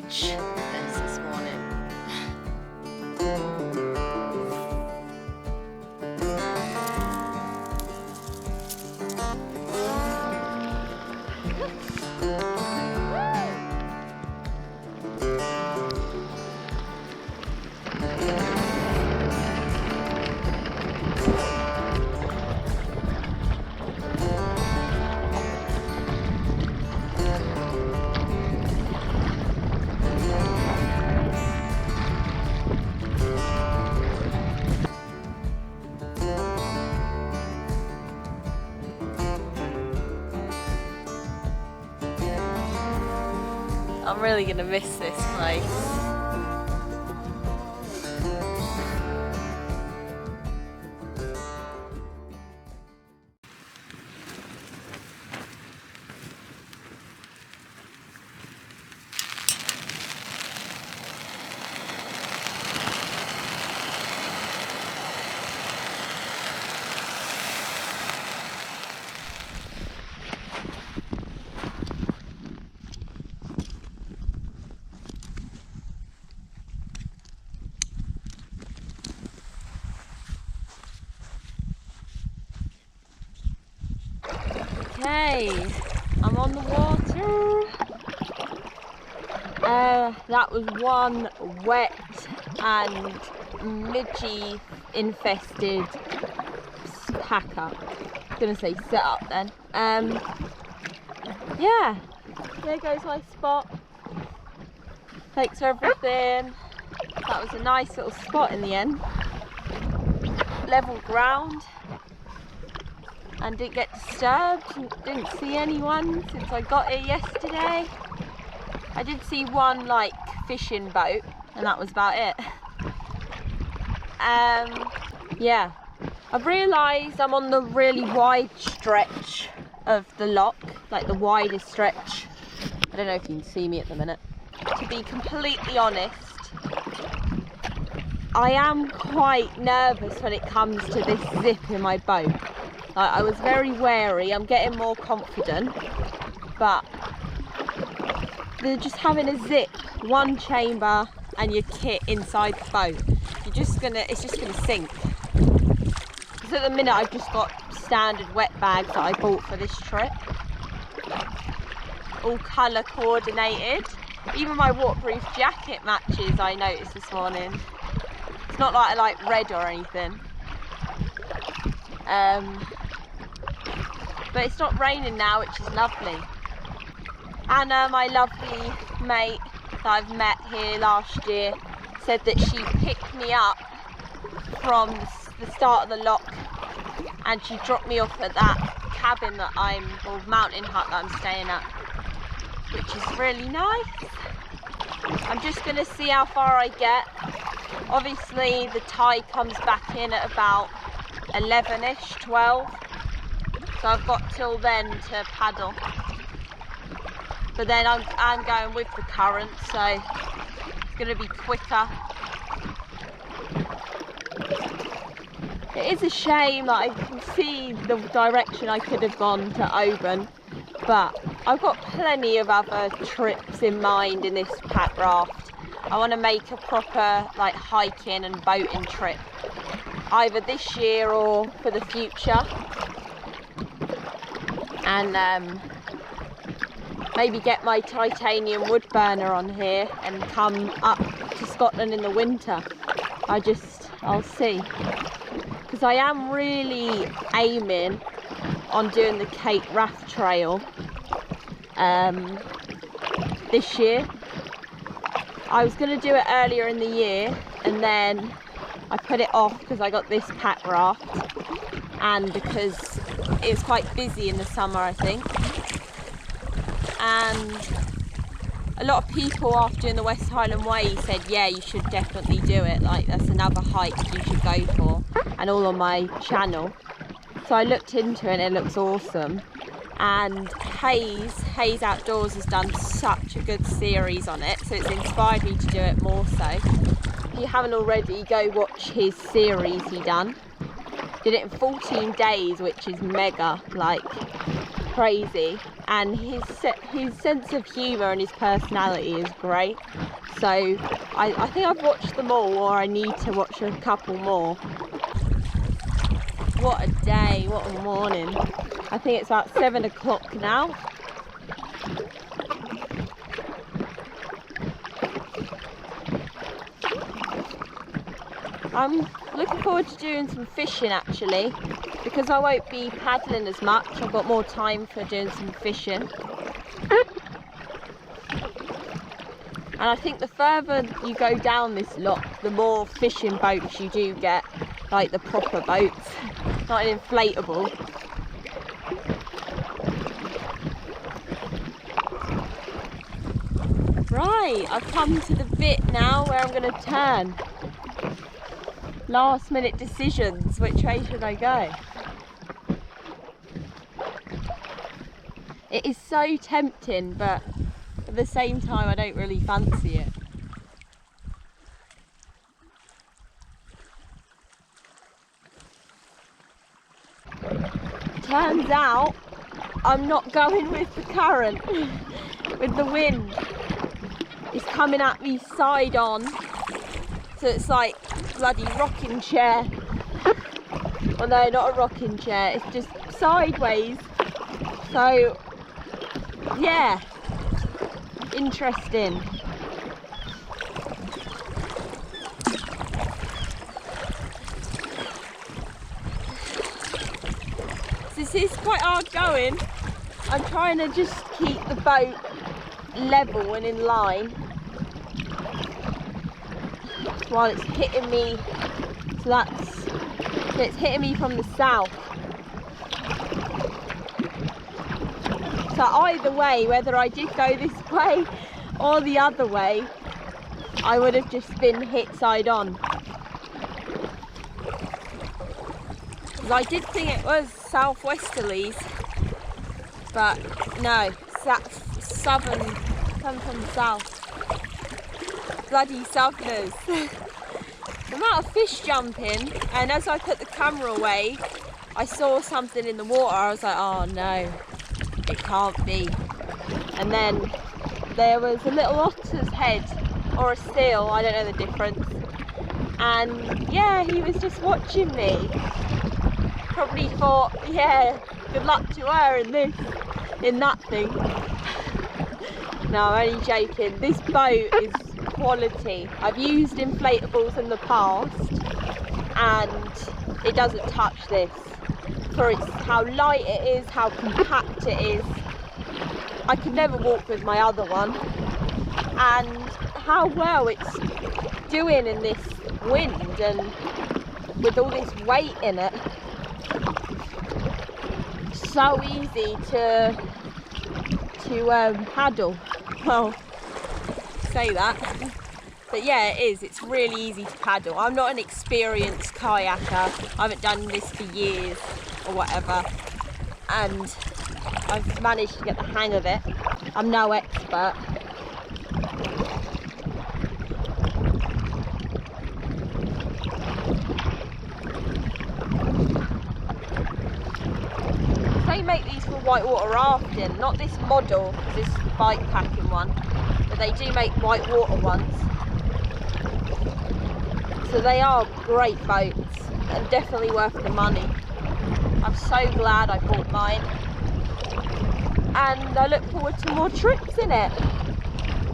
foliage this morning. I'm really gonna miss this place. Okay, I'm on the water. That was one wet and midgey infested packer. I'm gonna say set up then. Yeah, there goes my spot. Thanks for everything. That was a nice little spot in the end. Level ground. And didn't get disturbed, didn't see anyone since I got here yesterday. I did see one like fishing boat and that was about it. Yeah, I've realised I'm on the really wide stretch of the loch, like the widest stretch. I don't know if you can see me at the minute. To be completely honest, I am quite nervous when it comes to this zip in my boat. I was very wary. I'm getting more confident, but they're just having a zip, one chamber and your kit inside the boat. It's just gonna sink. Because at the minute I've just got standard wet bags that I bought for this trip, all colour coordinated. Even my waterproof jacket matches, I noticed this morning. It's not like I like red or anything. But it's not raining now, which is lovely. Anna, my lovely mate that I've met here last year, said that she picked me up from the start of the loch and she dropped me off at that cabin that or mountain hut that I'm staying at, which is really nice. I'm just going to see how far I get. Obviously the tide comes back in at about 11ish, 12. So I've got till then to paddle, but then I'm going with the current, so it's going to be quicker. It is a shame that I can see the direction I could have gone to Oban, but I've got plenty of other trips in mind in this pack raft. I want to make a proper like hiking and boating trip, either this year or for the future. And maybe get my titanium wood burner on here and come up to Scotland in the winter. I'll see. Because I am really aiming on doing the Cape Raft Trail this year. I was going to do it earlier in the year and then I put it off because I got this pack raft and because it was quite busy in the summer, I think. And a lot of people after doing the West Highland Way said, yeah, you should definitely do it. Like, that's another hike you should go for, and all on my channel. So I looked into it and it looks awesome. And Hayes Outdoors has done such a good series on it, so it's inspired me to do it more so. If you haven't already, go watch his series he done. Did it in 14 days, which is mega. Like, crazy, and his sense of humour and his personality is great. So I think I've watched them all, or I need to watch a couple more. What a day, what a morning. I think it's about 7 o'clock now. I'm looking forward to doing some fishing actually, because I won't be paddling as much. I've got more time for doing some fishing. And I think the further you go down this loch, the more fishing boats you do get, like the proper boats, not an inflatable. Right, I've come to the bit now where I'm going to turn. Last minute decisions, which way should I go? It is so tempting, but at the same time I don't really fancy it. Turns out I'm not going with the current, with the wind. It's coming at me side on, so it's like bloody rocking chair. Well, no, not a rocking chair, it's just sideways. So yeah, interesting. This is quite hard going. I'm trying to just keep the boat level and in line while it's hitting me. So it's hitting me from the south. So either way, whether I did go this way or the other way, I would have just been hit side on. I did think it was southwesterlies, but no, that's southern, come from the south. Bloody southerners. The amount of fish jumping, and as I put the camera away, I saw something in the water. I was like, oh no, it can't be. And then there was a little otter's head, or a seal, I don't know the difference. And yeah, he was just watching me. Probably thought, yeah, good luck to her in that thing. No, I'm only joking. This boat is quality. I've used inflatables in the past and it doesn't touch this. For how light it is, how compact it is. I could never walk with my other one. And how well it's doing in this wind and with all this weight in it. So easy to paddle. Well, say that, but yeah, it is. It's really easy to paddle. I'm not an experienced kayaker. I haven't done this for years or whatever, and I've managed to get the hang of it. I'm no expert. They make these for whitewater rafting, not this model, this bike packing one, but they do make whitewater ones. So they are great boats and definitely worth the money. I'm so glad I bought mine, and I look forward to more trips in it.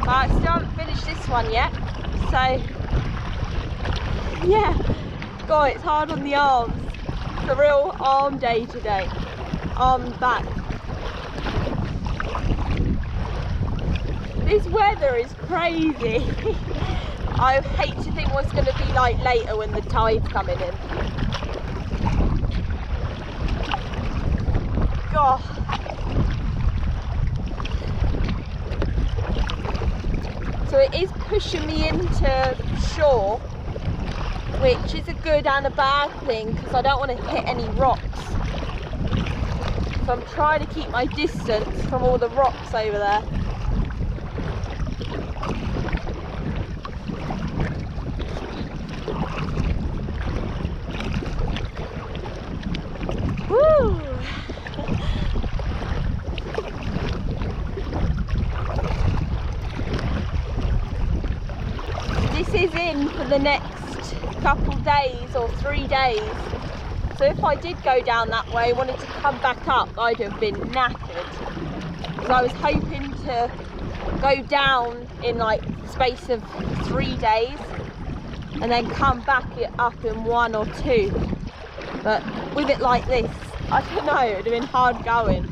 I still haven't finished this one yet, so yeah. God, it's hard on the arms. It's a real arm day today. Arms back. This weather is crazy. I hate to think what's going to be like later when the tide's coming in. God. So it is pushing me into shore, which is a good and a bad thing because I don't want to hit any rocks. So I'm trying to keep my distance from all the rocks over there. Woo! this is in for the next couple days or 3 days. So if I did go down that way, wanted to come back up, I'd have been knackered. So I was hoping to go down in like the space of 3 days and then come back up in 1 or 2. But with it like this, I don't know, it would have been hard going.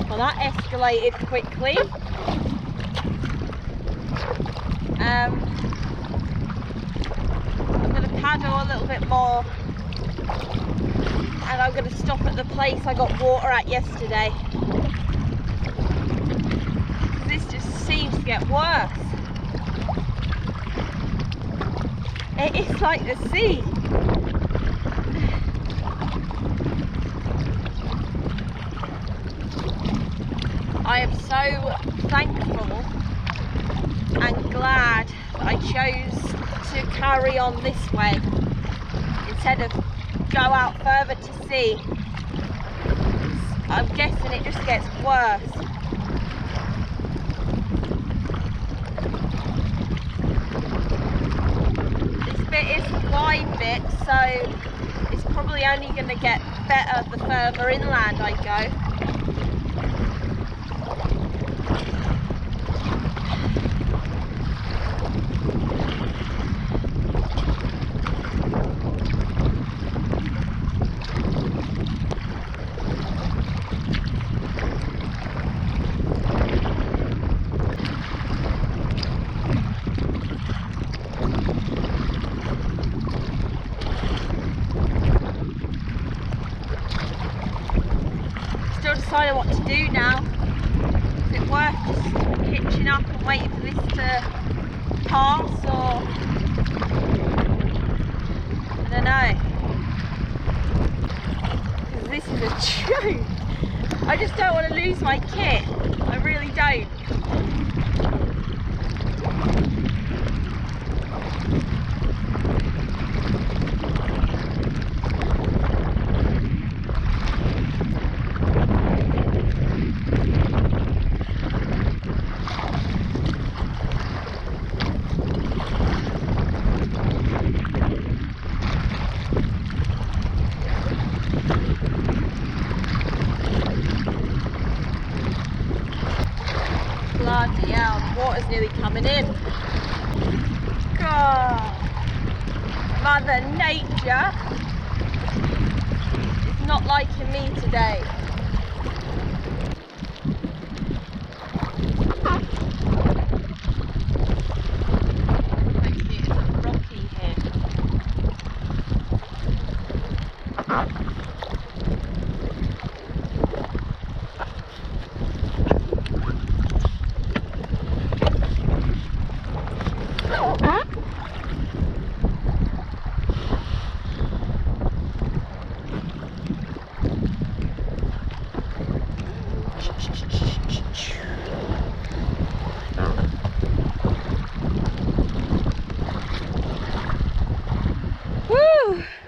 Well, that escalated quickly. I'm going to paddle a little bit more, and I'm going to stop at the place I got water at yesterday. This just seems to get worse. It is like the sea. I am so thankful and glad that I chose to carry on this way instead of go out further to sea. I'm guessing it just gets worse. This bit is the wide bit, so it's probably only going to get better the further inland I go. Deciding what to do now. Is it worth just hitching up and waiting for this to pass, or I don't know, because this is a joke. I just don't want to lose my kit. I really don't. Bloody hell, the water's nearly coming in. God, Mother Nature is not liking me today. Hopefully it's not rocky here.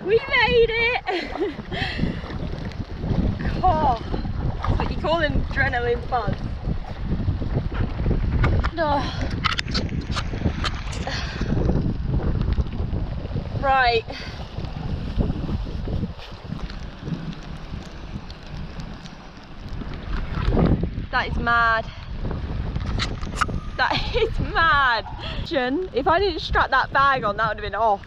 We made it! Oh, that's what you call an adrenaline buzz. Oh. Right. That is mad. That is mad. If I didn't strap that bag on, that would have been off.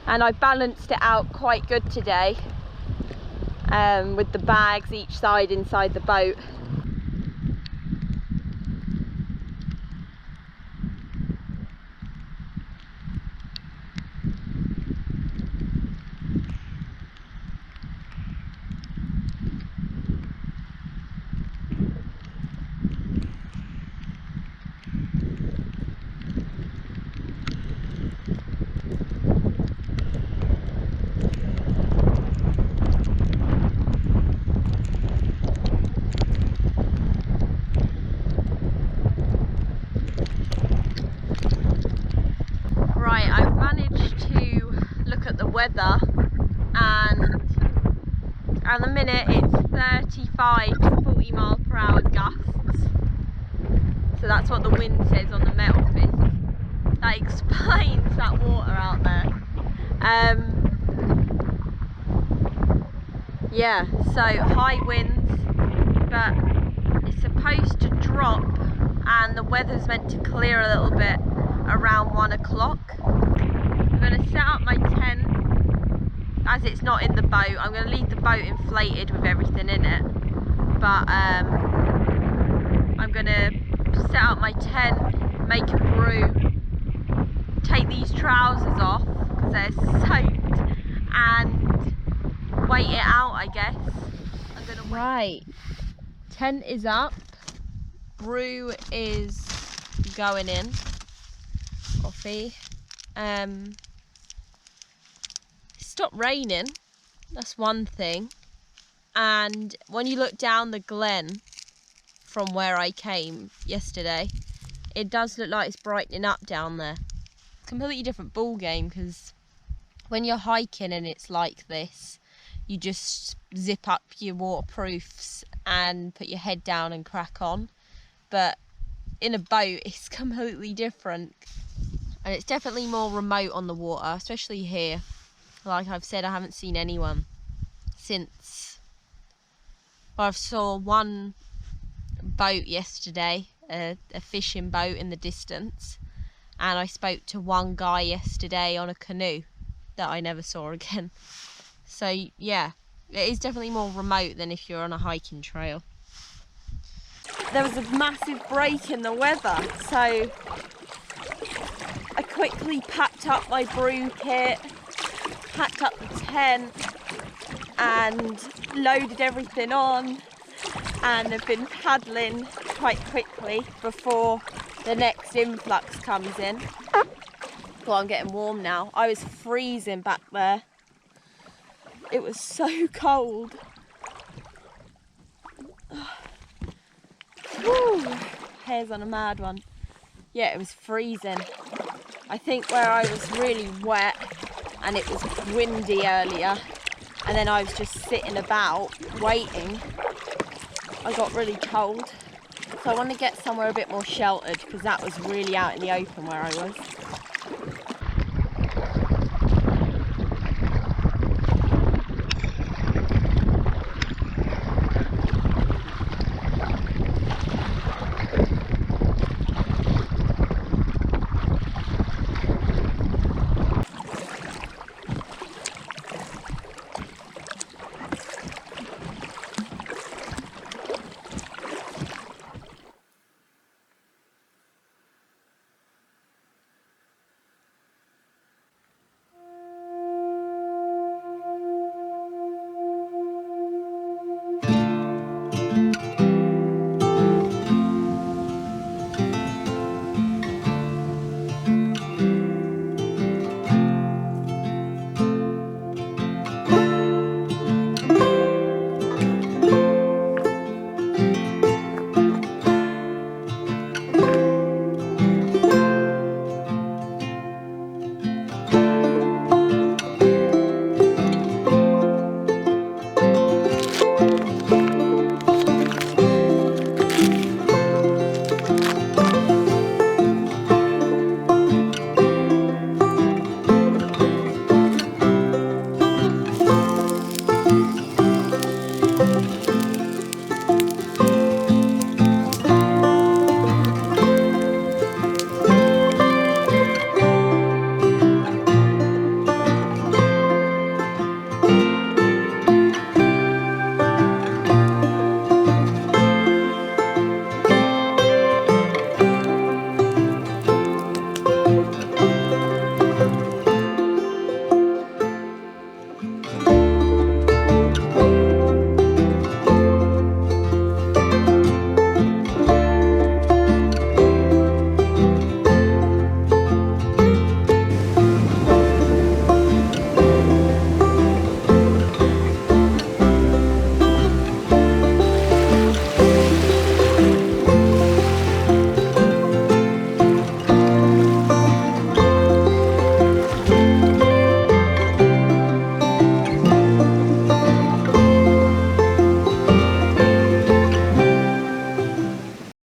And I balanced it out quite good today. with the bags each side inside the boat. Right, I've managed to look at the weather, and at the minute it's 35 to 40 mile per hour gusts. So that's what the wind says on the Met Office. That explains that water out there. Yeah, so high winds, but it's supposed to drop and the weather's meant to clear a little bit around 1 o'clock. I'm going to set up my tent as it's not in the boat. I'm going to leave the boat inflated with everything in it, but I'm going to set up my tent, make a brew, take these trousers off because they're soaked, and wait it out, I guess. I'm going to Right, tent is up, brew is going in. Coffee. It stopped raining, that's one thing, and when you look down the glen from where I came yesterday, it does look like it's brightening up down there. Completely different ball game, because when you're hiking and it's like this, you just zip up your waterproofs and put your head down and crack on, but in a boat it's completely different. And it's definitely more remote on the water, especially here. Like I've said, I haven't seen anyone since... Well, I saw one boat yesterday, a fishing boat in the distance. And I spoke to one guy yesterday on a canoe that I never saw again. So yeah, it is definitely more remote than if you're on a hiking trail. There was a massive break in the weather, so I quickly packed up my brew kit, packed up the tent and loaded everything on, and have been paddling quite quickly before the next influx comes in. Well, I'm getting warm now. I was freezing back there. It was so cold. Woo, hair's on a mad one. Yeah, it was freezing. I think where I was really wet and it was windy earlier, and then I was just sitting about waiting, I got really cold. So I want to get somewhere a bit more sheltered, because that was really out in the open where I was.